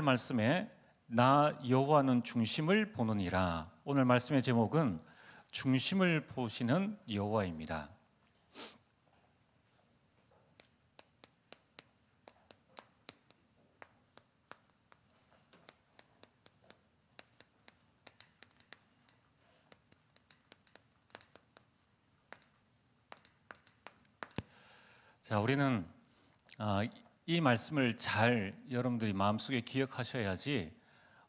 말씀에 나 여호와는 중심을 보느니라. 오늘 말씀의 제목은 중심을 보시는 여호와입니다. 자, 우리는 이 말씀을 잘 여러분들이 마음속에 기억하셔야지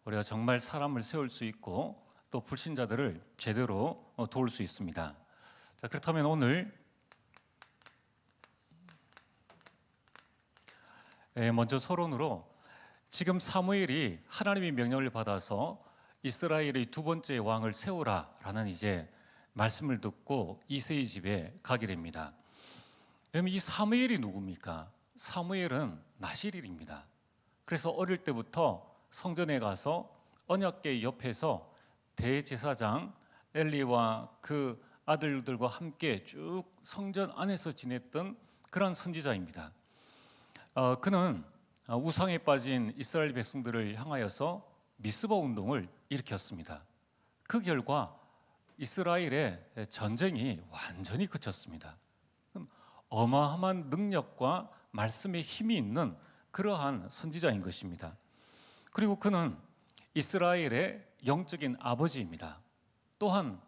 우리가 정말 사람을 세울 수 있고 또 불신자들을 제대로 도울 수 있습니다. 자, 그렇다면 오늘 먼저 서론으로 지금 사무엘이 하나님의 명령을 받아서 이스라엘의 두 번째 왕을 세우라라는 이제 말씀을 듣고 이새의 집에 가게 됩니다. 그러면 이 사무엘이 누굽니까? 사무엘은 나실일입니다. 그래서 어릴 때부터 성전에 가서 언약궤 옆에서 대제사장 엘리와 그 아들들과 함께 쭉 성전 안에서 지냈던 그런 선지자입니다. 그는 우상에 빠진 이스라엘 백성들을 향하여서 미스바 운동을 일으켰습니다. 그 결과 이스라엘의 전쟁이 완전히 그쳤습니다. 어마어마한 능력과 말씀의 힘이 있는 그러한 선지자인 것입니다. 그리고 그는 이스라엘의 영적인 아버지입니다. 또한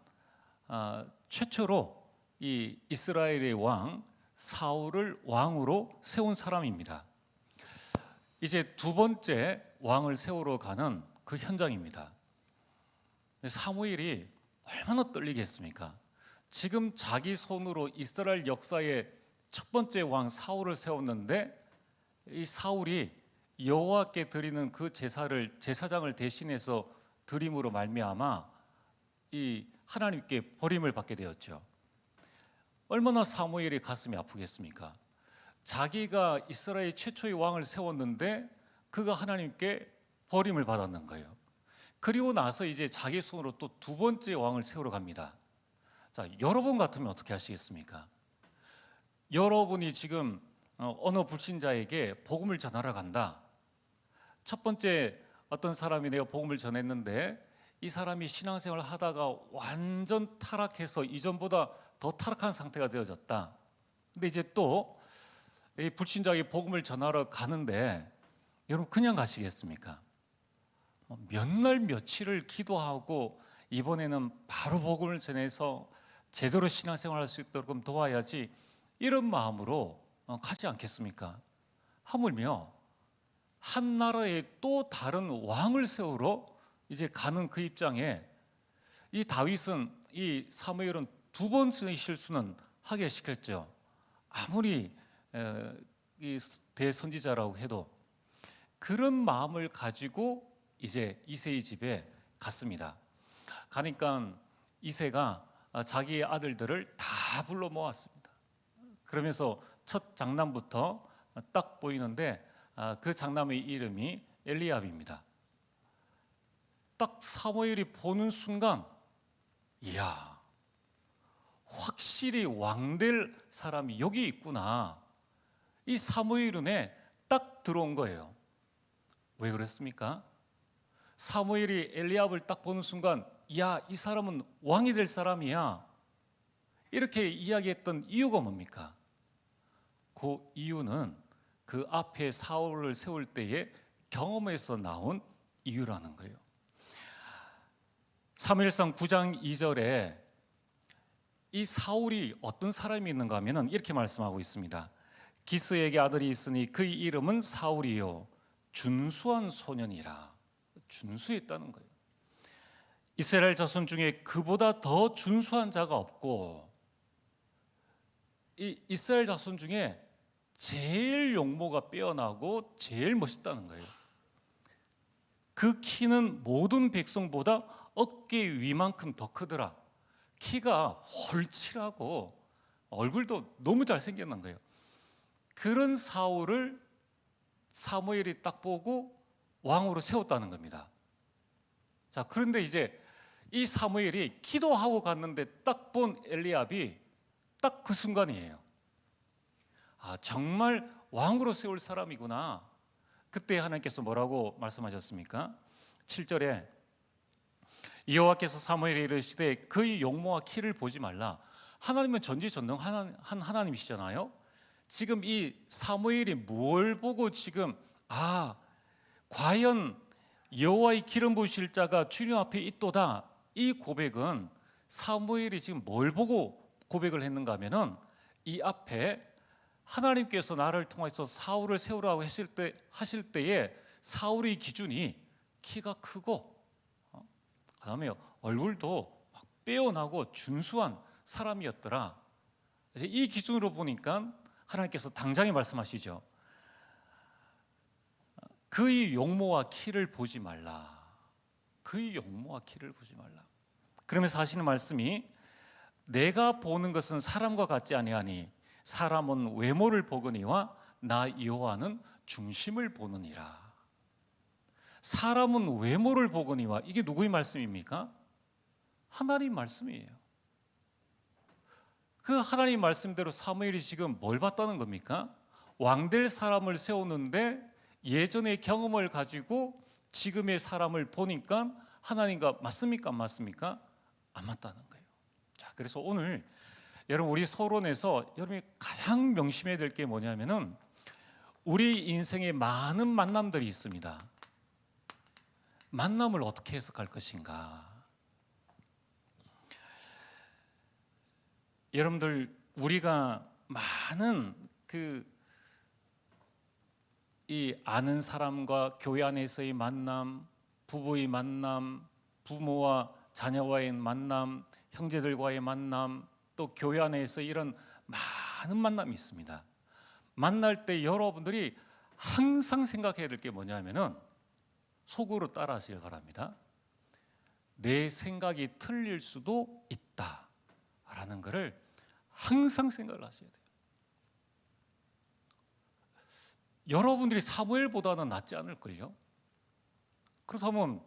최초로 이 이스라엘의 왕 사울을 왕으로 세운 사람입니다. 이제 두 번째 왕을 세우러 가는 그 현장입니다. 사무엘이 얼마나 떨리겠습니까? 지금 자기 손으로 이스라엘 역사의 첫 번째 왕 사울을 세웠는데 이 사울이 여호와께 드리는 그 제사장을 대신해서 드림으로 말미암아 이 하나님께 버림을 받게 되었죠. 얼마나 사무엘이 가슴이 아프겠습니까? 자기가 이스라엘 최초의 왕을 세웠는데 그가 하나님께 버림을 받았는 거예요. 그리고 나서 이제 자기 손으로 또 두 번째 왕을 세우러 갑니다. 자, 여러분 같으면 어떻게 하시겠습니까? 여러분이 지금 어느 불신자에게 복음을 전하러 간다. 첫 번째 어떤 사람이 내가 복음을 전했는데 이 사람이 신앙생활을 하다가 완전 타락해서 이전보다 더 타락한 상태가 되어졌다. 근데 이제 또 이 불신자에게 복음을 전하러 가는데 여러분 그냥 가시겠습니까? 몇 날 며칠을 기도하고 이번에는 바로 복음을 전해서 제대로 신앙생활할 수 있도록 도와야지 이런 마음으로 가지 않겠습니까? 하물며 한 나라에 또 다른 왕을 세우러 이제 가는 그 입장에 이 다윗은 이 사무엘은 두 번의 실수는 하게 시켰죠. 아무리 이 대선지자라고 해도 그런 마음을 가지고 이제 이새의 집에 갔습니다. 가니까 이새가 자기의 아들들을 다 불러 모았습니다. 그러면서 첫 장남부터 딱 보이는데 그 장남의 이름이 엘리압입니다. 딱 사무엘이 보는 순간 이야, 확실히 왕될 사람이 여기 있구나. 이 사무엘 눈에 딱 들어온 거예요. 왜 그랬습니까? 사무엘이 엘리압을 딱 보는 순간 야, 이 사람은 왕이 될 사람이야. 이렇게 이야기했던 이유가 뭡니까? 그 이유는 그 앞에 사울을 세울 때의 경험에서 나온 이유라는 거예요. 사무엘상 9장 2절에 이 사울이 어떤 사람이 있는가 하면 이렇게 말씀하고 있습니다. 기스에게 아들이 있으니 그의 이름은 사울이요 준수한 소년이라. 준수했다는 거예요. 이스라엘 자손 중에 그보다 더 준수한 자가 없고 이 이스라엘 자손 중에 제일 용모가 빼어나고 제일 멋있다는 거예요. 그 키는 모든 백성보다 어깨 위만큼 더 크더라. 키가 홀칠하고 얼굴도 너무 잘생겼는 거예요. 그런 사울을 사무엘이 딱 보고 왕으로 세웠다는 겁니다. 자, 그런데 이제 이 사무엘이 기도하고 갔는데 딱 본 엘리압이 딱 그 순간이에요. 정말 왕으로 세울 사람이구나. 그때 하나님께서 뭐라고 말씀하셨습니까? 7절에 여호와께서 사무엘에 이르시되 그의 용모와 키를 보지 말라. 하나님은 전지전능한 하나님이시잖아요. 지금 이 사무엘이 뭘 보고 지금 과연 여호와의 기름 부으실 자가 주님 앞에 있도다. 이 고백은 사무엘이 지금 뭘 보고 고백을 했는가 하면은 이 앞에 하나님께서 나를 통해서 사울을 세우라고 하실 때에 사울의 기준이 키가 크고 그다음에 얼굴도 막 빼어나고 준수한 사람이었더라. 이제 이 기준으로 보니까 하나님께서 당장에 말씀하시죠. 그의 용모와 키를 보지 말라. 그의 용모와 키를 보지 말라. 그러면서 하시는 말씀이 내가 보는 것은 사람과 같지 아니하니 사람은 외모를 보거니와 나 여호와는 중심을 보느니라. 사람은 외모를 보거니와, 이게 누구의 말씀입니까? 하나님 말씀이에요. 그 하나님 말씀대로 사무엘이 지금 뭘 봤다는 겁니까? 왕될 사람을 세우는데 예전의 경험을 가지고 지금의 사람을 보니까 하나님과 맞습니까? 안 맞습니까? 안 맞다는 거예요. 자, 그래서 오늘 여러분 우리 서론에서 여러분이 가장 명심해야 될 게 뭐냐면은 우리 인생에 많은 만남들이 있습니다. 만남을 어떻게 해석할 것인가? 여러분들 우리가 많은 이 아는 사람과 교회 안에서의 만남, 부부의 만남, 부모와 자녀와의 만남, 형제들과의 만남, 또 교회 안에서 이런 많은 만남이 있습니다. 만날 때 여러분들이 항상 생각해야 될 게 뭐냐면은 속으로 따라하시길 바랍니다. 내 생각이 틀릴 수도 있다라는 것을 항상 생각을 하셔야 돼요. 여러분들이 사무엘보다는 낫지 않을걸요? 그렇다면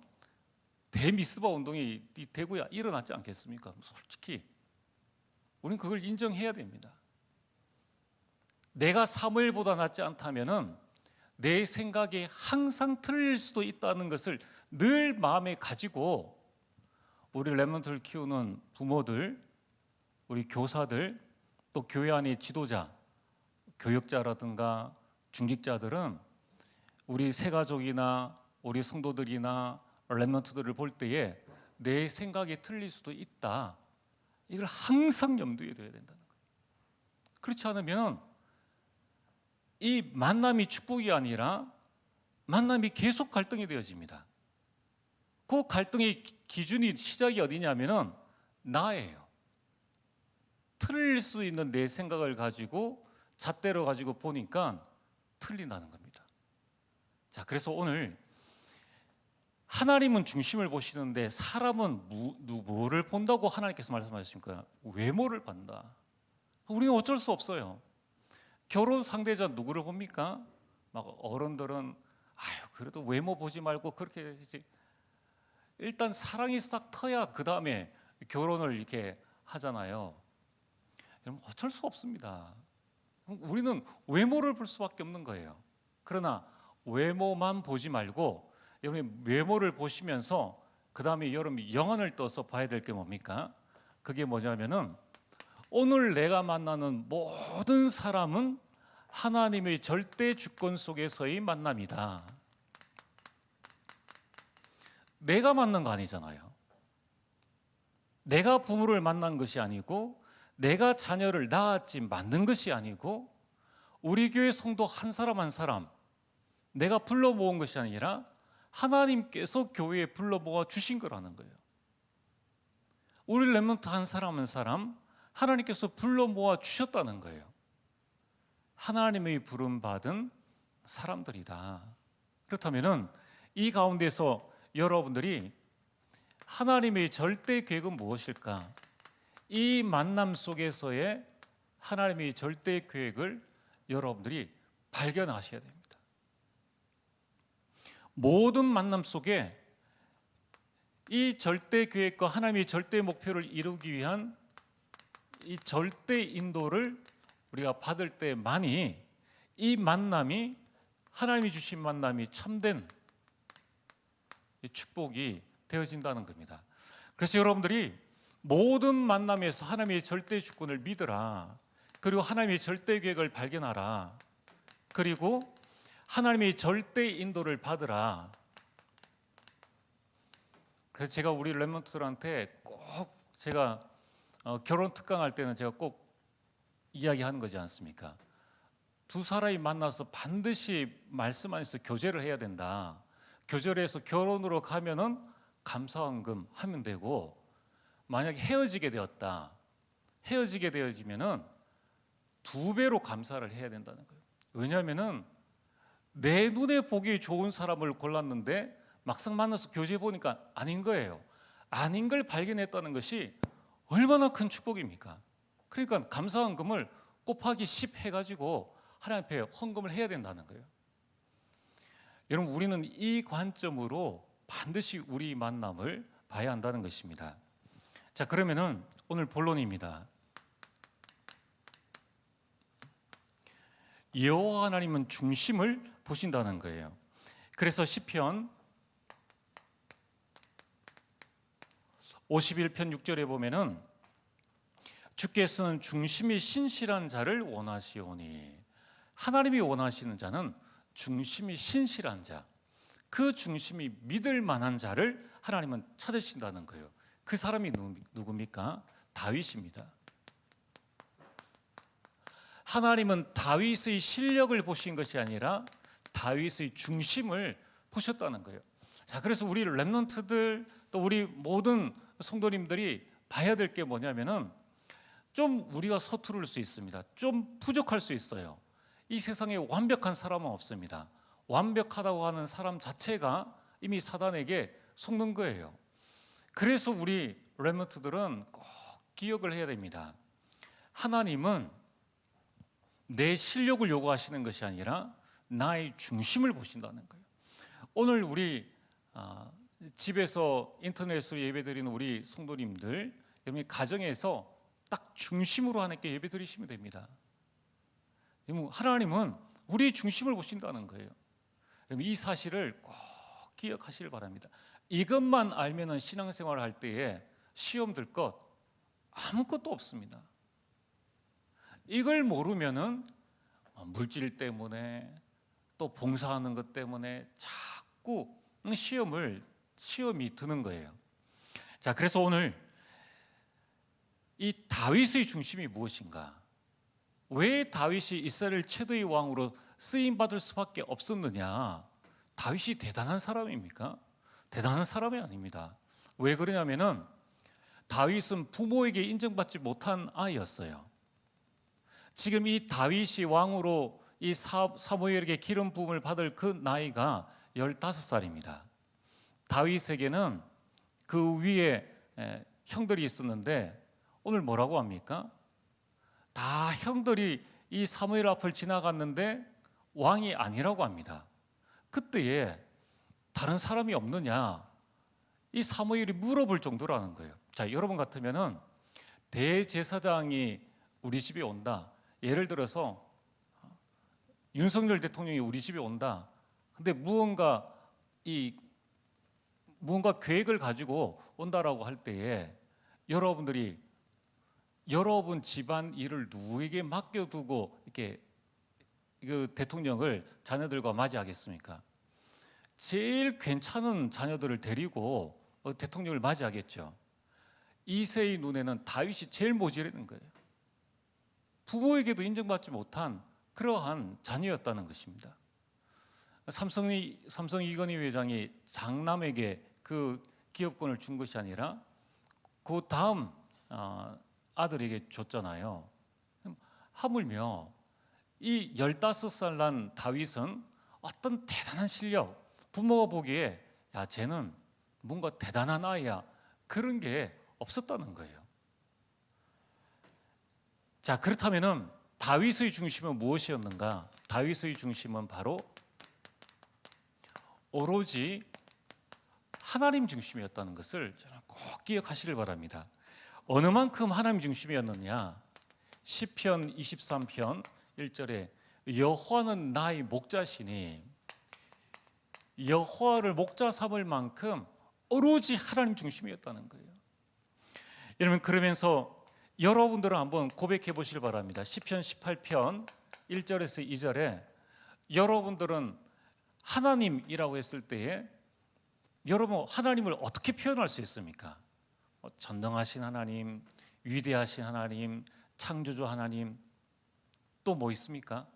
대미스바 운동이 대구에 일어났지 않겠습니까? 솔직히 우리는 그걸 인정해야 됩니다. 내가 사무엘보다 낫지 않다면은 내 생각이 항상 틀릴 수도 있다는 것을 늘 마음에 가지고 우리 렘넌트를 키우는 부모들, 우리 교사들, 또 교회 안의 지도자, 교역자라든가 중직자들은 우리 새가족이나 우리 성도들이나 렘넌트들을 볼 때에 내 생각이 틀릴 수도 있다. 이걸 항상 염두에 둬야 된다는 거예요. 그렇지 않으면 이 만남이 축복이 아니라 만남이 계속 갈등이 되어집니다. 그 갈등의 기준이 시작이 어디냐면은 나예요. 틀릴 수 있는 내 생각을 가지고 잣대로 가지고 보니까 틀린다는 겁니다. 자, 그래서 오늘 하나님은 중심을 보시는데 사람은 뭐를 본다고 하나님께서 말씀하십니까? 외모를 본다. 우리는 어쩔 수 없어요. 결혼 상대자 누구를 봅니까? 막 어른들은 그래도 외모 보지 말고 그렇게 이제 일단 사랑이 싹 터야 그 다음에 결혼을 이렇게 하잖아요. 여러분 어쩔 수 없습니다. 우리는 외모를 볼 수밖에 없는 거예요. 그러나 외모만 보지 말고 여러분이 외모를 보시면서 그 다음에 여러분이 영혼을 떠서 봐야 될 게 뭡니까? 그게 뭐냐면은 오늘 내가 만나는 모든 사람은 하나님의 절대 주권 속에서의 만남이다. 내가 만난 거 아니잖아요. 내가 부모를 만난 것이 아니고 내가 자녀를 낳았지 만든 것이 아니고 우리 교회 성도 한 사람 한 사람 내가 불러 모은 것이 아니라 하나님께서 교회에 불러 모아 주신 거라는 거예요. 우리 렘넌트 한 사람 한 사람 하나님께서 불러 모아 주셨다는 거예요. 하나님의 부름 받은 사람들이다. 그렇다면은 이 가운데서 여러분들이 하나님의 절대 계획은 무엇일까? 이 만남 속에서의 하나님의 절대 계획을 여러분들이 발견하셔야 됩니다. 모든 만남 속에 이 절대 계획과 하나님의 절대 목표를 이루기 위한 이 절대 인도를 우리가 받을 때만이 이 만남이 하나님이 주신 만남이 참된 축복이 되어진다는 겁니다. 그래서 여러분들이 모든 만남에서 하나님의 절대 주권을 믿으라. 그리고 하나님의 절대 계획을 발견하라. 그리고 하나님의 절대 인도를 받으라. 그래서 제가 우리 렘넌트들한테 꼭 제가 결혼 특강할 때는 제가 꼭 이야기하는 거지 않습니까? 두 사람이 만나서 반드시 말씀 안에서 교제를 해야 된다. 교제를 해서 결혼으로 가면은 감사원금 하면 되고, 만약에 헤어지게 되었다. 헤어지게 되어지면은 2배로 감사를 해야 된다는 거예요. 왜냐하면은 내 눈에 보기 좋은 사람을 골랐는데 막상 만나서 교제해 보니까 아닌 거예요. 아닌 걸 발견했다는 것이 얼마나 큰 축복입니까? 그러니까 감사원금을 곱하기 10 해가지고 하나님 앞에 헌금을 해야 된다는 거예요. 여러분, 우리는 이 관점으로 반드시 우리 만남을 봐야 한다는 것입니다. 자, 그러면은 오늘 본론입니다. 여호와 하나님은 중심을 보신다는 거예요. 그래서 시편 51편 6절에 보면은 주께서는 중심이 신실한 자를 원하시오니, 하나님이 원하시는 자는 중심이 신실한 자, 그 중심이 믿을 만한 자를 하나님은 찾으신다는 거예요. 그 사람이 누굽니까? 다윗입니다. 하나님은 다윗의 실력을 보신 것이 아니라 다윗의 중심을 보셨다는 거예요. 자, 그래서 우리 렘넌트들 또 우리 모든 성도님들이 봐야 될 게 뭐냐면은, 좀 우리가 서투를 수 있습니다. 좀 부족할 수 있어요. 이 세상에 완벽한 사람은 없습니다. 완벽하다고 하는 사람 자체가 이미 사단에게 속는 거예요. 그래서 우리 렘넌트들은 꼭 기억을 해야 됩니다. 하나님은 내 실력을 요구하시는 것이 아니라 나의 중심을 보신다는 거예요. 오늘 우리 집에서 인터넷으로 예배드리는 우리 성도님들, 여러분 가정에서 딱 중심으로 하나님께 예배드리시면 됩니다. 하나님은 우리 중심을 보신다는 거예요. 이 사실을 꼭 기억하시길 바랍니다. 이것만 알면은 신앙생활을 할 때에 시험 들 것 아무것도 없습니다. 이걸 모르면은 물질 때문에 또 봉사하는 것 때문에 자꾸 시험이 드는 거예요. 자, 그래서 오늘 이 다윗의 중심이 무엇인가? 왜 다윗이 이스라엘 최대의 왕으로 쓰임 받을 수밖에 없었느냐? 다윗이 대단한 사람입니까? 대단한 사람이 아닙니다. 왜 그러냐면은 다윗은 부모에게 인정받지 못한 아이였어요. 지금 이 다윗이 왕으로 이 사무엘에게 기름 부음을 받을 그 나이가 15살입니다. 다윗에게는 그 위에 형들이 있었는데 오늘 뭐라고 합니까? 다 형들이 이 사무엘 앞을 지나갔는데 왕이 아니라고 합니다. 그때에 다른 사람이 없느냐? 이 사무엘이 물어볼 정도라는 거예요. 자, 여러분 같으면은 대제사장이 우리 집에 온다. 예를 들어서 윤석열 대통령이 우리 집에 온다. 근데 무언가 계획을 가지고 온다라고 할 때에 여러분들이 여러분 집안 일을 누구에게 맡겨두고 이렇게 그 대통령을 자녀들과 맞이하겠습니까? 제일 괜찮은 자녀들을 데리고 대통령을 맞이하겠죠. 이새의 눈에는 다윗이 제일 모자라는 거예요. 부모에게도 인정받지 못한 그러한 자녀였다는 것입니다. 삼성 이건희 회장이 장남에게 그 기업권을 준 것이 아니라 그 다음 아들에게 줬잖아요. 하물며 이 15살 난 다윗은 어떤 대단한 실력, 부모가 보기에 야, 쟤는 뭔가 대단한 아이야, 그런 게 없었다는 거예요. 자, 그렇다면은 다윗의 중심은 무엇이었는가? 다윗의 중심은 바로 오로지 하나님 중심이었다는 것을 저는 꼭 기억하시길 바랍니다. 어느 만큼 하나님 중심이었느냐? 시편 23편 1절에 여호와는 나의 목자시니 여호와를 목자 삼을 만큼 오로지 하나님 중심이었다는 거예요. 여러분, 그러면서 여러분들은 한번 고백해 보시길 바랍니다. 시편 18편 1절에서 2절에 여러분들은 하나님이라고 했을 때에 여러분 하나님을 어떻게 표현할 수 있습니까? 전능하신 하나님, 위대하신 하나님, 창조주 하나님, 또 뭐 있습니까?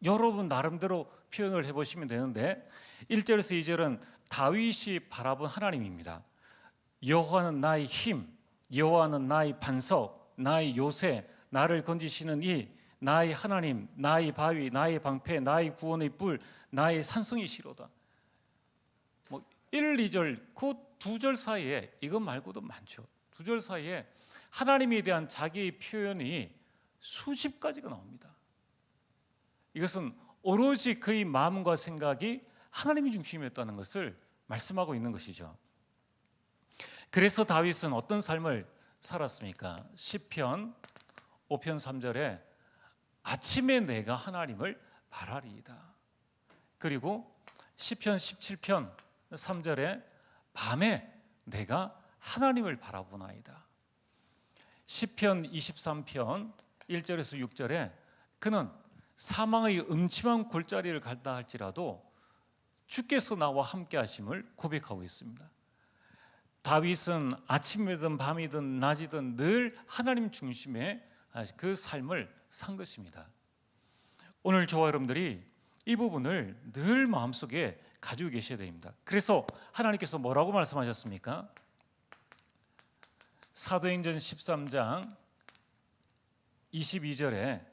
여러분 나름대로 표현을 해보시면 되는데 1절에서 2절은 다윗이 바라본 하나님입니다. 여호와는 나의 힘, 여호와는 나의 반석, 나의 요새, 나를 건지시는 이 나의 하나님, 나의 바위, 나의 방패, 나의 구원의 뿔, 나의 산성이시로다. 1, 2절 그 두 절 사이에 이것 말고도 많죠. 두 절 사이에 하나님에 대한 자기의 표현이 수십 가지가 나옵니다. 이것은 오로지 그의 마음과 생각이 하나님이 중심이었다는 것을 말씀하고 있는 것이죠. 그래서 다윗은 어떤 삶을 살았습니까? 시편 5편 3절에 아침에 내가 하나님을 바라리이다. 그리고 시편 17편 3절에 밤에 내가 하나님을 바라보나이다. 시편 23편 1절에서 6절에 그는 사망의 음침한 골짜기를 갈다 할지라도 주께서 나와 함께 하심을 고백하고 있습니다. 다윗은 아침이든 밤이든 낮이든 늘 하나님 중심의 그 삶을 산 것입니다. 오늘 저와 여러분들이 이 부분을 늘 마음속에 가지고 계셔야 됩니다. 그래서 하나님께서 뭐라고 말씀하셨습니까? 사도행전 13장 22절에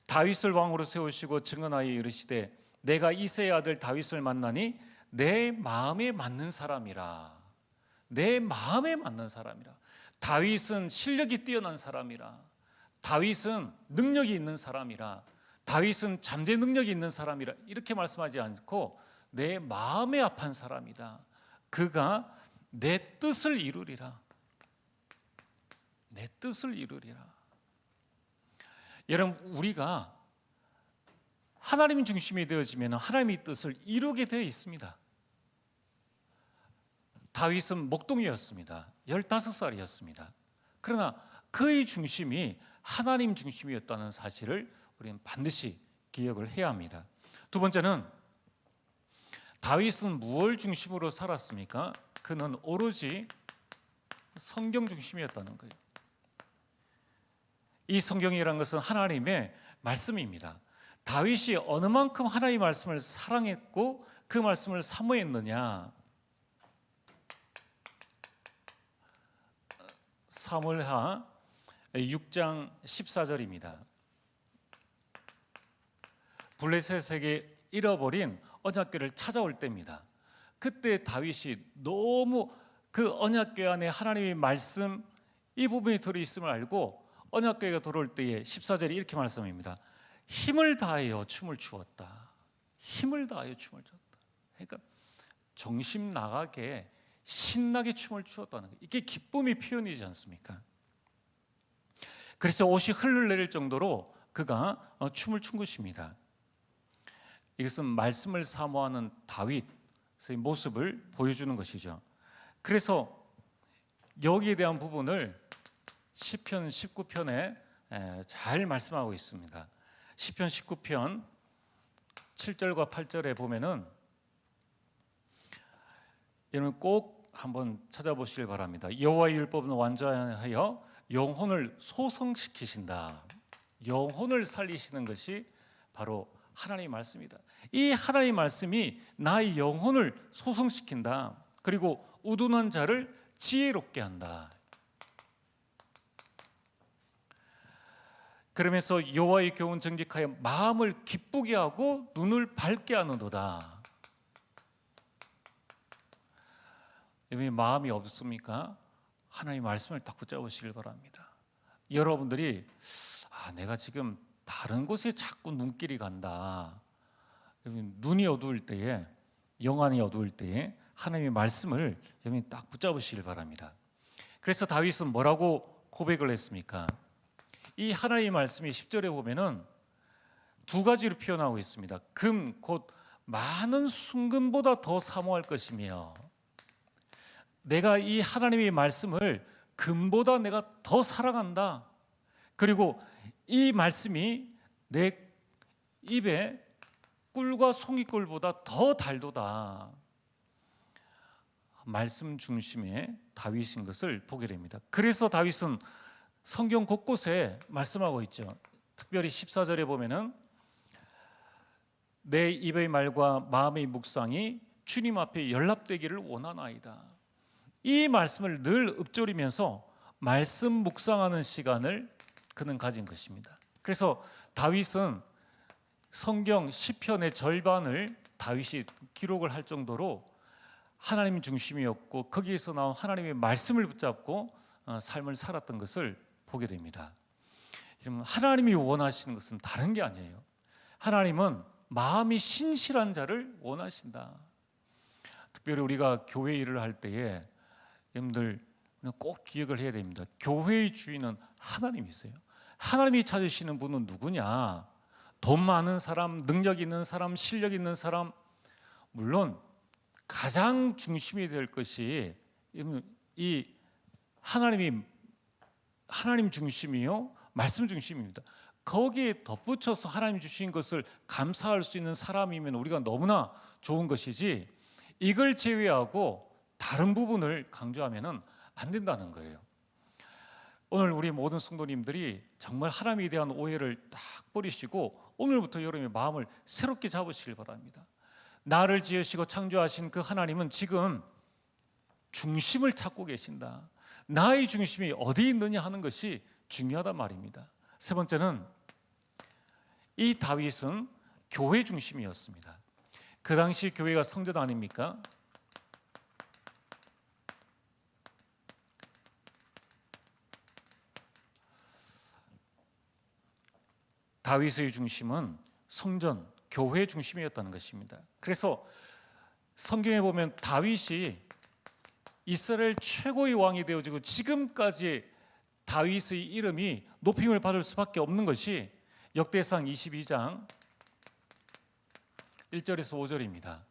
다윗을 왕으로 세우시고 증언하여 이르시되 내가 이새의 아들 다윗을 만나니 내 마음에 맞는 사람이라. 내 마음에 맞는 사람이라. 다윗은 실력이 뛰어난 사람이라. 다윗은 능력이 있는 사람이라. 다윗은 잠재 능력이 있는 사람이라. 이렇게 말씀하지 않고 내 마음에 합한 사람이다. 그가 내 뜻을 이루리라. 내 뜻을 이루리라. 여러분, 우리가 하나님 중심이 되어지면 하나님의 뜻을 이루게 되어 있습니다. 다윗은 목동이었습니다. 15살이었습니다. 그러나 그의 중심이 하나님 중심이었다는 사실을 우리는 반드시 기억을 해야 합니다. 두 번째는 다윗은 무엇을 중심으로 살았습니까? 그는 오로지 성경 중심이었다는 거예요. 이 성경이라는 것은 하나님의 말씀입니다. 다윗이 어느 만큼 하나님의 말씀을 사랑했고 그 말씀을 사모했느냐? 사무엘하 6장 14절입니다. 블레셋에게 잃어버린 언약궤를 찾아올 때입니다. 그때 다윗이 너무 그 언약궤 안에 하나님의 말씀 이 부분이 들어있음을 알고 언약궤가 들어올 때에 14절이 이렇게 말씀합니다. 힘을 다하여 춤을 추었다. 힘을 다하여 춤을 췄다. 그러니까 정신 나가게 신나게 춤을 추었다는 거예요. 이게 기쁨의 표현이지 않습니까? 그래서 옷이 흘러내릴 정도로 그가 춤을 춘 것입니다. 이것은 말씀을 사모하는 다윗의 모습을 보여주는 것이죠. 그래서 여기에 대한 부분을 시편 19편에 잘 말씀하고 있습니다. 시편 19편 7절과 8절에 보면은 여러분 꼭 한번 찾아보시길 바랍니다. 여호와의 율법은 완전하여 영혼을 소성시키신다. 영혼을 살리시는 것이 바로 하나님의 말씀이다. 이 하나님의 말씀이 나의 영혼을 소성시킨다. 그리고 우둔한 자를 지혜롭게 한다. 그러면서 여호와의 교훈 정직하여 마음을 기쁘게 하고 눈을 밝게 하는도다. 여러분이 마음이 없습니까? 하나님의 말씀을 딱 붙잡으시길 바랍니다. 여러분들이 내가 지금 다른 곳에 자꾸 눈길이 간다. 눈이 어두울 때에, 영안이 어두울 때에 하나님의 말씀을 여러분이 딱 붙잡으시길 바랍니다. 그래서 다윗은 뭐라고 고백을 했습니까? 이 하나님의 말씀이 10절에 보면은 두 가지로 표현하고 있습니다. 금 곧 많은 순금보다 더 사모할 것이며, 내가 이 하나님의 말씀을 금보다 내가 더 사랑한다. 그리고 이 말씀이 내 입에 꿀과 송이꿀보다 더 달도다. 말씀 중심의 다윗인 것을 보게 됩니다. 그래서 다윗은 성경 곳곳에 말씀하고 있죠. 특별히 14절에 보면은 내 입의 말과 마음의 묵상이 주님 앞에 연락되기를 원하나이다. 이 말씀을 늘 읊조리면서 말씀 묵상하는 시간을 그는 가진 것입니다. 그래서 다윗은 성경 시편의 절반을 다윗이 기록을 할 정도로 하나님 중심이었고, 거기에서 나온 하나님의 말씀을 붙잡고 삶을 살았던 것을 보게 됩니다. 하나님이 원하시는 것은 다른 게 아니에요. 하나님은 마음이 신실한 자를 원하신다. 특별히 우리가 교회 일을 할 때에 여러분들 꼭 기억을 해야 됩니다. 교회의 주인은 하나님이세요. 하나님이 찾으시는 분은 누구냐? 돈 많은 사람, 능력 있는 사람, 실력 있는 사람, 물론 가장 중심이 될 것이 이 하나님 중심이요, 말씀 중심입니다. 거기에 덧붙여서 하나님 주신 것을 감사할 수 있는 사람이면 우리가 너무나 좋은 것이지, 이걸 제외하고 다른 부분을 강조하면은 안 된다는 거예요. 오늘 우리 모든 성도님들이 정말 하나님에 대한 오해를 딱 버리시고 오늘부터 여러분의 마음을 새롭게 잡으시길 바랍니다. 나를 지으시고 창조하신 그 하나님은 지금 중심을 찾고 계신다. 나의 중심이 어디 있느냐 하는 것이 중요하단 말입니다. 세 번째는 이 다윗은 교회 중심이었습니다. 그 당시 교회가 성전 아닙니까? 다윗의 중심은 성전, 교회 중심이었다는 것입니다. 그래서 성경에 보면 다윗이 이스라엘 최고의 왕이 되어지고 지금까지 다윗의 이름이 높임을 받을 수밖에 없는 것이 역대상 22장 1절에서 5절입니다.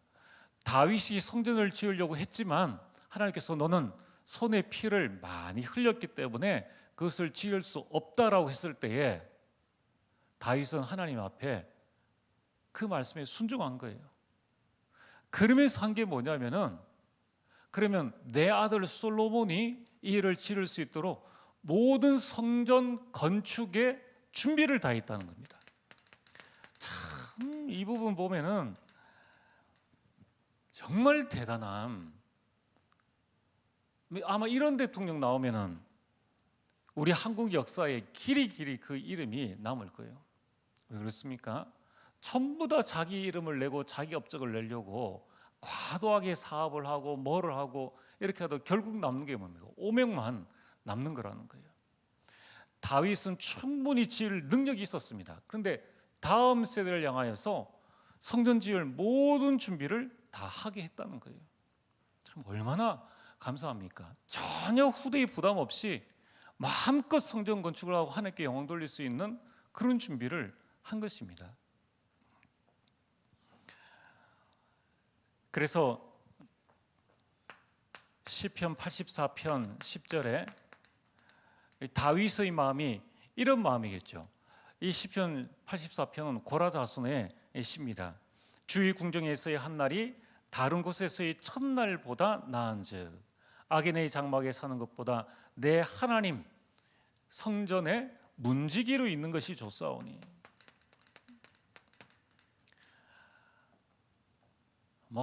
다윗이 성전을 지으려고 했지만 하나님께서 너는 손에 피를 많이 흘렸기 때문에 그것을 지을 수 없다라고 했을 때에 다윗은 하나님 앞에 그 말씀에 순종한 거예요. 그러면서 한 게 뭐냐면은, 그러면 내 아들 솔로몬이 이 일을 지을 수 있도록 모든 성전 건축에 준비를 다 했다는 겁니다. 참 이 부분 보면은 정말 대단한, 아마 이런 대통령 나오면은 우리 한국 역사에 길이 그 이름이 남을 거예요. 왜 그렇습니까? 전부 다 자기 이름을 내고 자기 업적을 내려고 과도하게 사업을 하고 뭐를 하고 이렇게 하다 결국 남는 게 뭡니까? 오명만 남는 거라는 거예요. 다윗은 충분히 지을 능력이 있었습니다. 그런데 다음 세대를 향하여서 성전 지을 모든 준비를 다 하게 했다는 거예요. 참 얼마나 감사합니까? 전혀 후대에 부담 없이 마음껏 성전 건축을 하고 하나님께 영광 돌릴 수 있는 그런 준비를 한 것입니다. 그래서 시편 84편 10절에 다윗의 마음이 이런 마음이겠죠. 이 시편 84편은 고라 자손의 시입니다. 주의 궁정에서의 한 날이 다른 곳에서의 첫날보다 나은즉 악인의 장막에 사는 것보다 내 하나님 성전에 문지기로 있는 것이 좋사오니.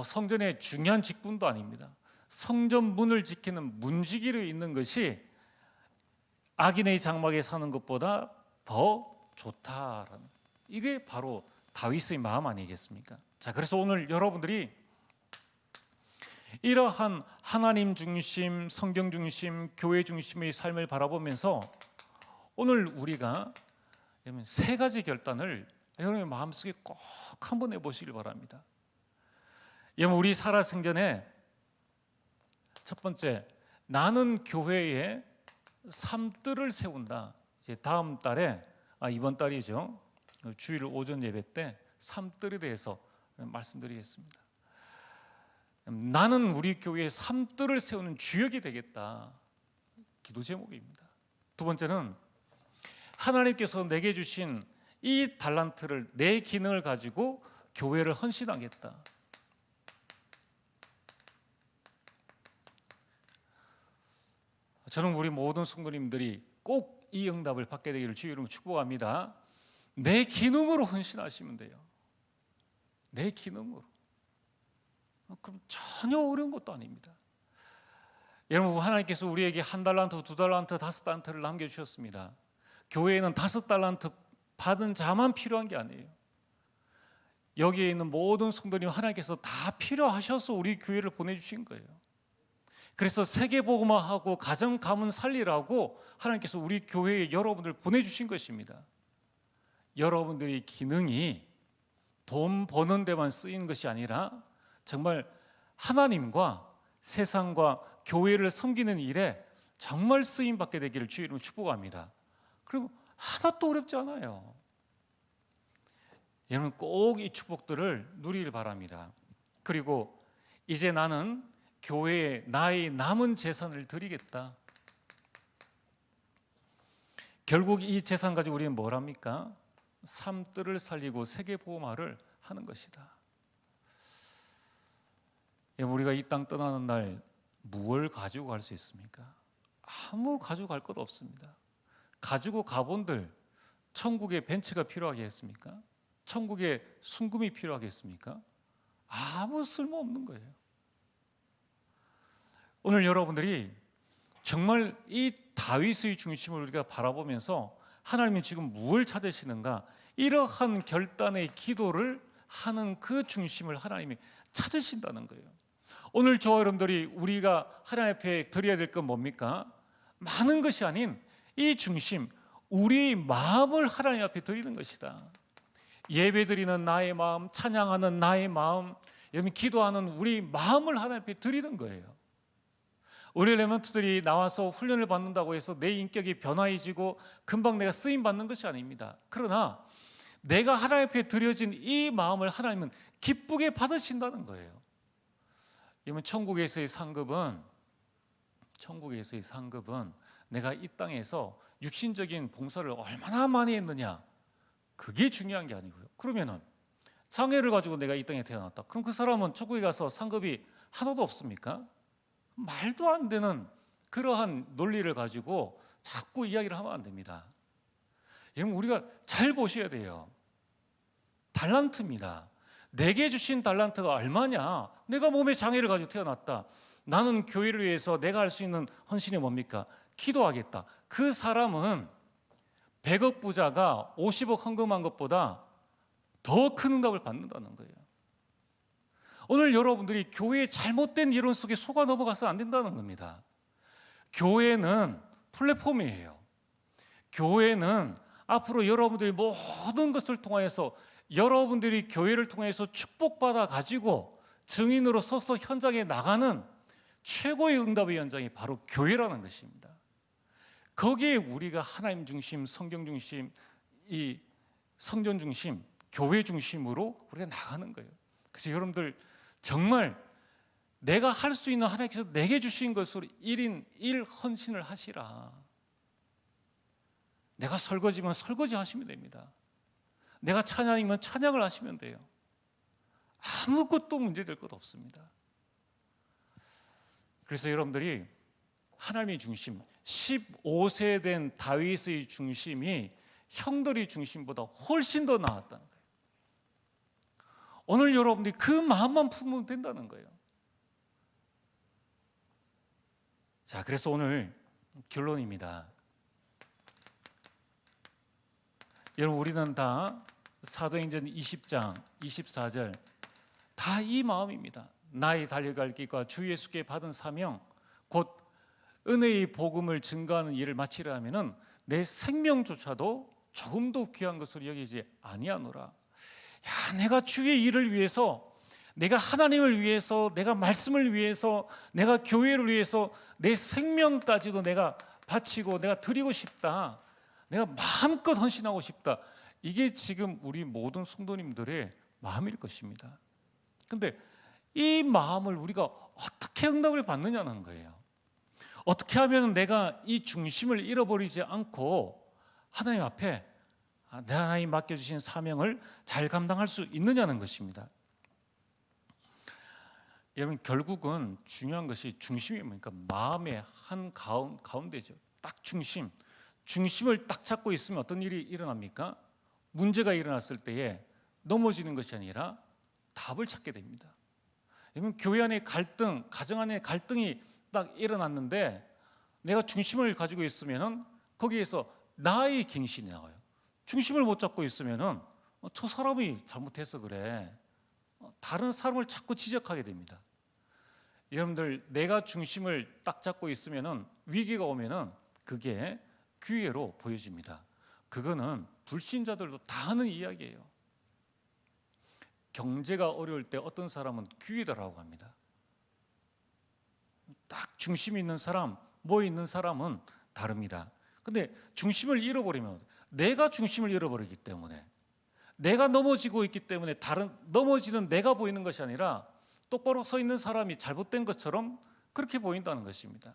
성전의 중요한 직분도 아닙니다. 성전 문을 지키는 문지기로 있는 것이 악인의 장막에 사는 것보다 더 좋다라는, 이게 바로 다윗의 마음 아니겠습니까? 자, 그래서 오늘 여러분들이 이러한 하나님 중심, 성경 중심, 교회 중심의 삶을 바라보면서 오늘 우리가 세 가지 결단을 여러분의 마음속에 꼭 한번 해보시길 바랍니다. 여러분, 우리 살아생전에 첫 번째, 나는 교회에 삶들을 세운다. 이제 다음 달에 이번 달이죠. 주일 오전 예배 때 삶들에 대해서 말씀드리겠습니다. 나는 우리 교회의 삶들을 세우는 주역이 되겠다. 기도 제목입니다. 두 번째는 하나님께서 내게 주신 이 달란트를, 내 기능을 가지고 교회를 헌신하겠다. 저는 우리 모든 성도님들이 꼭 이 응답을 받게 되기를 주의 이름으로 축복합니다. 내 기능으로 헌신하시면 돼요. 내 기능으로. 그럼 전혀 어려운 것도 아닙니다. 여러분, 하나님께서 우리에게 1달란트, 2달란트, 5달란트를 남겨주셨습니다. 교회에는 5달란트 받은 자만 필요한 게 아니에요. 여기에 있는 모든 성도님 하나님께서 다 필요하셔서 우리 교회를 보내주신 거예요. 그래서 세계복음화하고 가정 가문 살리라고 하나님께서 우리 교회에 여러분들 보내주신 것입니다. 여러분들의 기능이 돈 버는 데만 쓰이는 것이 아니라 정말 하나님과 세상과 교회를 섬기는 일에 정말 쓰임받게 되기를 주의 이름으로 축복합니다. 그럼 하나도 어렵지 않아요. 여러분 꼭 이 축복들을 누리길 바랍니다. 그리고 이제 나는 교회에 나의 남은 재산을 드리겠다. 결국 이 재산 가지고 우리는 뭘 합니까? 삶들을 살리고 세계보험화를 하는 것이다. 우리가 이 땅 떠나는 날 무엇을 가지고 갈 수 있습니까? 아무 가지고 갈 것 없습니다. 가지고 가본들 천국에 벤츠가 필요하겠습니까? 천국에 순금이 필요하겠습니까? 아무 쓸모없는 거예요. 오늘 여러분들이 정말 이 다윗의 중심을 우리가 바라보면서 하나님이 지금 무엇을 찾으시는가, 이러한 결단의 기도를 하는 그 중심을 하나님이 찾으신다는 거예요. 오늘 저와 여러분들이 우리가 하나님 앞에 드려야 될 건 뭡니까? 많은 것이 아닌 이 중심, 우리 마음을 하나님 앞에 드리는 것이다. 예배드리는 나의 마음, 찬양하는 나의 마음, 여러분 기도하는 우리 마음을 하나님 앞에 드리는 거예요. 우리 레몬트들이 나와서 훈련을 받는다고 해서 내 인격이 변화해지고 금방 내가 쓰임 받는 것이 아닙니다. 그러나 내가 하나님 앞에 드려진 이 마음을 하나님은 기쁘게 받으신다는 거예요. 여러분 천국에서의 상급은 내가 이 땅에서 육신적인 봉사를 얼마나 많이 했느냐, 그게 중요한 게 아니고요. 그러면은 장애를 가지고 내가 이 땅에 태어났다. 그럼 그 사람은 천국에 가서 상급이 하나도 없습니까? 말도 안 되는 그러한 논리를 가지고 자꾸 이야기를 하면 안 됩니다. 여러분 우리가 잘 보셔야 돼요. 달란트입니다. 내게 주신 달란트가 얼마냐? 내가 몸에 장애를 가지고 태어났다. 나는 교회를 위해서 내가 할 수 있는 헌신이 뭡니까? 기도하겠다. 그 사람은 100억 부자가 50억 헌금한 것보다 더 큰 응답을 받는다는 거예요. 오늘 여러분들이 교회의 잘못된 이론 속에 속아 넘어가서 안 된다는 겁니다. 교회는 플랫폼이에요. 교회는 앞으로 여러분들이 모든 것을 통하여서 여러분들이 교회를 통해서 축복받아 가지고 증인으로 서서 현장에 나가는 최고의 응답의 현장이 바로 교회라는 것입니다. 거기에 우리가 하나님 중심, 성경 중심, 이 성전 중심, 교회 중심으로 우리가 나가는 거예요. 그래서 여러분들 정말 내가 할 수 있는 하나님께서 내게 주신 것으로 1인 1 헌신을 하시라. 내가 설거지면 설거지 하시면 됩니다. 내가 찬양이면 찬양을 하시면 돼요. 아무것도 문제될 것 없습니다. 그래서 여러분들이 하나님의 중심, 15세 된 다윗의 중심이 형들의 중심보다 훨씬 더 나았다는 거예요. 오늘 여러분들이 그 마음만 품으면 된다는 거예요. 자, 그래서 오늘 결론입니다. 여러분 우리는 다 사도행전 20장 24절 다 이 마음입니다. 나의 달려갈 길과 주 예수께 받은 사명 곧 은혜의 복음을 증거하는 일을 마치려 하면은 내 생명조차도 조금도 귀한 것으로 여기지 아니하노라. 야, 내가 주의 일을 위해서, 내가 하나님을 위해서, 내가 말씀을 위해서, 내가 교회를 위해서 내 생명까지도 내가 바치고 내가 드리고 싶다. 내가 마음껏 헌신하고 싶다. 이게 지금 우리 모든 성도님들의 마음일 것입니다. 근데 이 마음을 우리가 어떻게 응답을 받느냐는 거예요. 어떻게 하면 내가 이 중심을 잃어버리지 않고 하나님 앞에 하나님 맡겨주신 사명을 잘 감당할 수 있느냐는 것입니다. 여러분, 결국은 중요한 것이 중심이 뭡니까? 마음의 한 가운데죠. 딱 중심을 딱 잡고 있으면 어떤 일이 일어납니까? 문제가 일어났을 때에 넘어지는 것이 아니라 답을 찾게 됩니다. 여러분, 교회 안에 갈등, 가정 안에 갈등이 딱 일어났는데 내가 중심을 가지고 있으면은 거기에서 나의 갱신이 나와요. 중심을 못 잡고 있으면은 저 사람이 잘못해서 그래. 다른 사람을 자꾸 지적하게 됩니다. 여러분들, 내가 중심을 딱 잡고 있으면은 위기가 오면은 그게 기회로 보여집니다. 그거는 불신자들도 다 하는 이야기예요. 경제가 어려울 때 어떤 사람은 기회다라고 합니다. 딱 중심이 있는 사람, 모여 있는 사람은 다릅니다. 근데 중심을 잃어버리면 내가 중심을 잃어버리기 때문에 내가 넘어지고 있기 때문에 다른 넘어지는 내가 보이는 것이 아니라 똑바로 서 있는 사람이 잘못된 것처럼 그렇게 보인다는 것입니다.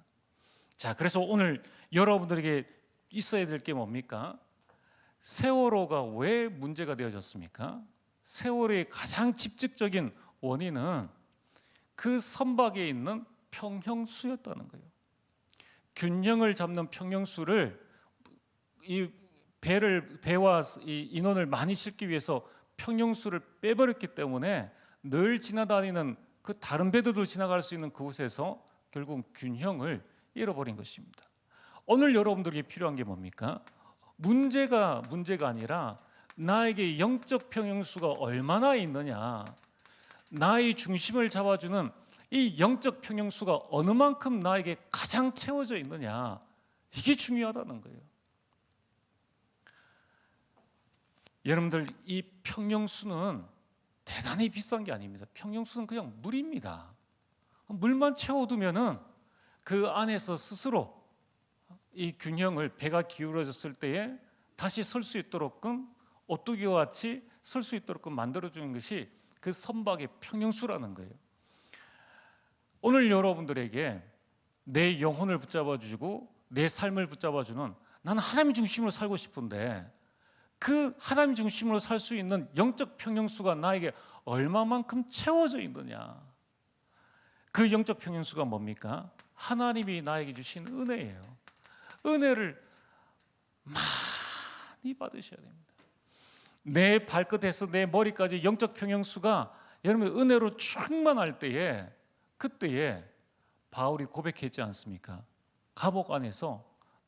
자, 그래서 오늘 여러분들에게 있어야 될 게 뭡니까? 세월호가 왜 문제가 되어졌습니까? 세월호의 가장 직접적인 원인은 그 선박에 있는 평형수였다는 거예요. 균형을 잡는 평형수를 이 배와 이 인원을 많이 싣기 위해서 평형수를 빼버렸기 때문에 늘 지나다니는 그 다른 배들도 지나갈 수 있는 그곳에서 결국 균형을 잃어버린 것입니다. 오늘 여러분들에게 필요한 게 뭡니까? 문제가 아니라 나에게 영적 평형수가 얼마나 있느냐, 나의 중심을 잡아주는 이 영적 평형수가 어느 만큼 나에게 가장 채워져 있느냐, 이게 중요하다는 거예요. 여러분들, 이 평형수는 대단히 비싼 게 아닙니다. 평형수는 그냥 물입니다. 물만 채워두면은 그 안에서 스스로 이 균형을, 배가 기울어졌을 때에 다시 설 수 있도록끔 오뚜기와 같이 설 수 있도록끔 만들어주는 것이 그 선박의 평형수라는 거예요. 오늘 여러분들에게 내 영혼을 붙잡아주고 내 삶을 붙잡아주는, 나는 하나님 중심으로 살고 싶은데 그 하나님 중심으로 살 수 있는 영적 평형수가 나에게 얼마만큼 채워져 있느냐, 그 영적 평형수가 뭡니까? 하나님이 나에게 주신 은혜예요. 은혜를 많이 받으셔야 됩니다. 내 발끝에서 내 머리까지 영적 평형수가 여러분 은혜로 충만할 때에, 그때에 바울이 고백했지 않습니까? 감옥 안에서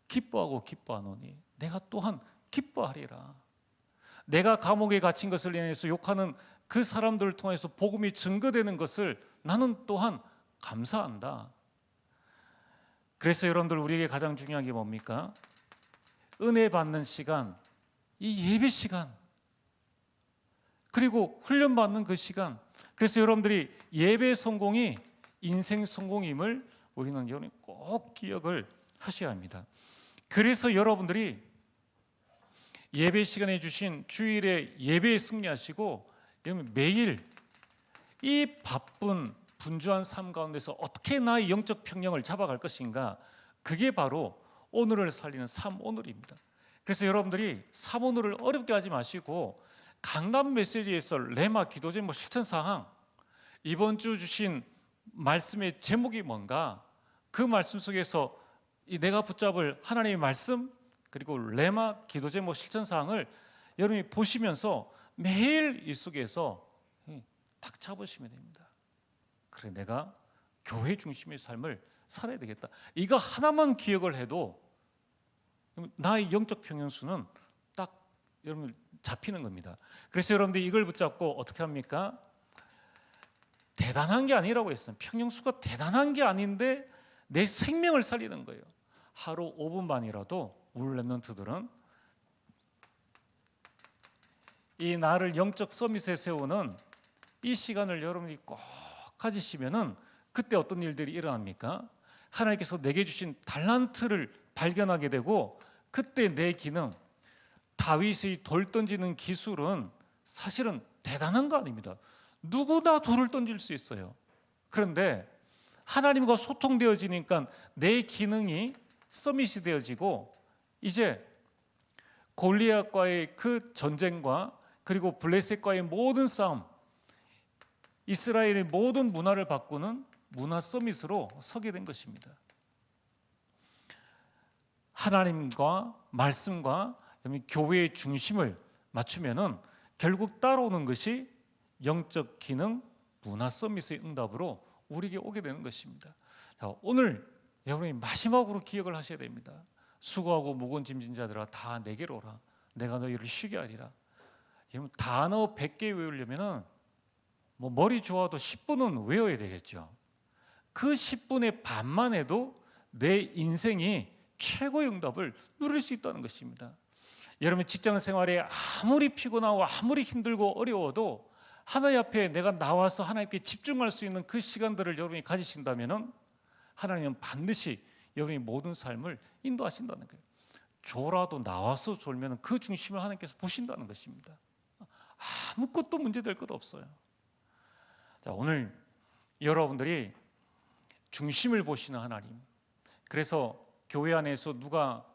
기뻐하노니 내가 또한 기뻐하리라. 내가 감옥에 갇힌 것을 인해서 욕하는 그 사람들을 통해서 복음이 증거되는 것을 나는 또한 감사한다. 그래서 여러분들, 우리에게 가장 중요한 게 뭡니까? 은혜 받는 시간, 이 예배 시간, 그리고 훈련 받는 그 시간. 그래서 여러분들이 예배 성공이 인생 성공임을 우리는 여러분 꼭 기억을 하셔야 합니다. 그래서 여러분들이 예배 시간에 주신 주일에 예배에 승리하시고, 여러분 매일 이 바쁜 분주한 삶 가운데서 어떻게 나의 영적 평형을 잡아갈 것인가, 그게 바로 오늘을 살리는 삼오늘입니다. 그래서 여러분들이 삼오늘을 어렵게 하지 마시고, 강남 메시지에서 레마 기도 제목 실천 사항, 이번 주 주신 말씀의 제목이 뭔가, 그 말씀 속에서 이 내가 붙잡을 하나님의 말씀, 그리고 레마 기도 제목 실천 사항을 여러분이 보시면서 매일 이 속에서 딱 잡으시면 됩니다. 그래, 내가 교회 중심의 삶을 살아야 되겠다. 이거 하나만 기억을 해도 나의 영적 평형수는 딱 여러분 잡히는 겁니다. 그래서 여러분들이 이걸 붙잡고 어떻게 합니까? 대단한 게 아니라고 했어요. 평형수가 대단한 게 아닌데 내 생명을 살리는 거예요. 하루 5분만이라도 우리 렘넌트들은 이 나를 영적 서밋에 세우는 이 시간을 여러분이 꼭 가지시면은 그때 어떤 일들이 일어납니까? 하나님께서 내게 주신 달란트를 발견하게 되고, 그때 내 기능, 다윗의 돌 던지는 기술은 사실은 대단한 거 아닙니다. 누구나 돌을 던질 수 있어요. 그런데 하나님과 소통되어지니까 내 기능이 서밋이 되어지고, 이제 골리앗과의 그 전쟁과 그리고 블레셋과의 모든 싸움, 이스라엘의 모든 문화를 바꾸는 문화 서밋으로 서게 된 것입니다. 하나님과 말씀과 교회의 중심을 맞추면은 결국 따라오는 것이 영적 기능 문화 서밋의 응답으로 우리에게 오게 되는 것입니다. 자, 오늘 여러분이 마지막으로 기억을 하셔야 됩니다. 수고하고 무거운 짐진 자들아 다 내게로 오라. 내가 너희를 쉬게 하리라. 여러분, 단어 100개 외우려면은 뭐 머리 좋아도 10분은 외워야 되겠죠. 그 10분의 반만 해도 내 인생이 최고의 응답을 누릴 수 있다는 것입니다. 여러분, 직장 생활에 아무리 피곤하고 아무리 힘들고 어려워도 하나님 앞에 내가 나와서 하나님께 집중할 수 있는 그 시간들을 여러분이 가지신다면 하나님은 반드시 여러분의 모든 삶을 인도하신다는 거예요. 졸아도 나와서 졸면 그 중심을 하나님께서 보신다는 것입니다. 아무것도 문제될 것 없어요. 자, 오늘 여러분들이 중심을 보시는 하나님, 그래서 교회 안에서 누가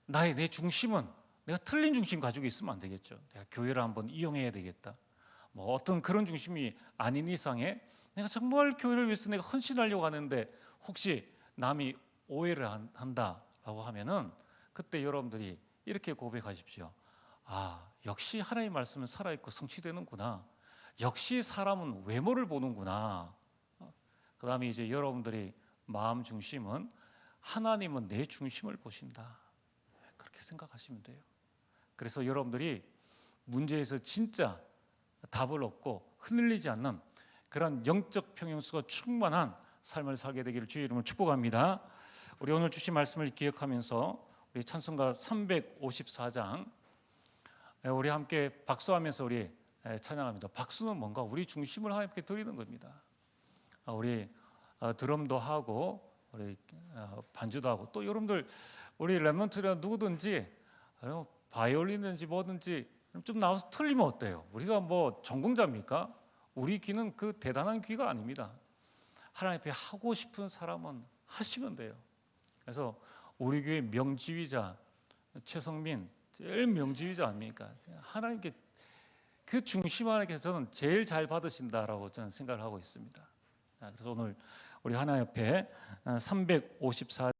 내 중심은 내가 틀린 중심 가지고 있으면 안 되겠죠. 내가 교회를 한번 이용해야 되겠다. 뭐 어떤 그런 중심이 아닌 이상에 내가 정말 교회를 위해서 내가 헌신하려고 하는데 혹시 남이 오해를 한다라고 하면은 그때 여러분들이 이렇게 고백하십시오. 역시 하나님의 말씀은 살아있고 성취되는구나. 역시 사람은 외모를 보는구나. 그 다음에 이제 여러분들이 마음 중심은 하나님은 내 중심을 보신다. 그렇게 생각하시면 돼요. 그래서 여러분들이 문제에서 진짜 답을 얻고 흔들리지 않는 그런 영적 평형수가 충만한 삶을 살게 되기를 주의 이름으로 축복합니다. 우리 오늘 주신 말씀을 기억하면서 우리 찬송가 354장 우리 함께 박수하면서 우리 찬양합니다. 박수는 뭔가 우리 중심을 하나님께 드리는 겁니다. 우리 드럼도 하고 우리 반주도 하고 또 여러분들 우리 랩런트나 누구든지 바이올린든지 뭐든지 좀 나와서 틀리면 어때요? 우리가 뭐 전공자입니까? 우리 귀는 그 대단한 귀가 아닙니다. 하나님 앞에 하고 싶은 사람은 하시면 돼요. 그래서 우리 교회 명지휘자 최성민 제일 명지휘자 아닙니까? 하나님께 그 중심 하나님께서 저는 제일 잘 받으신다라고 저는 생각을 하고 있습니다. 그래서 오늘 우리 하나님 앞에 354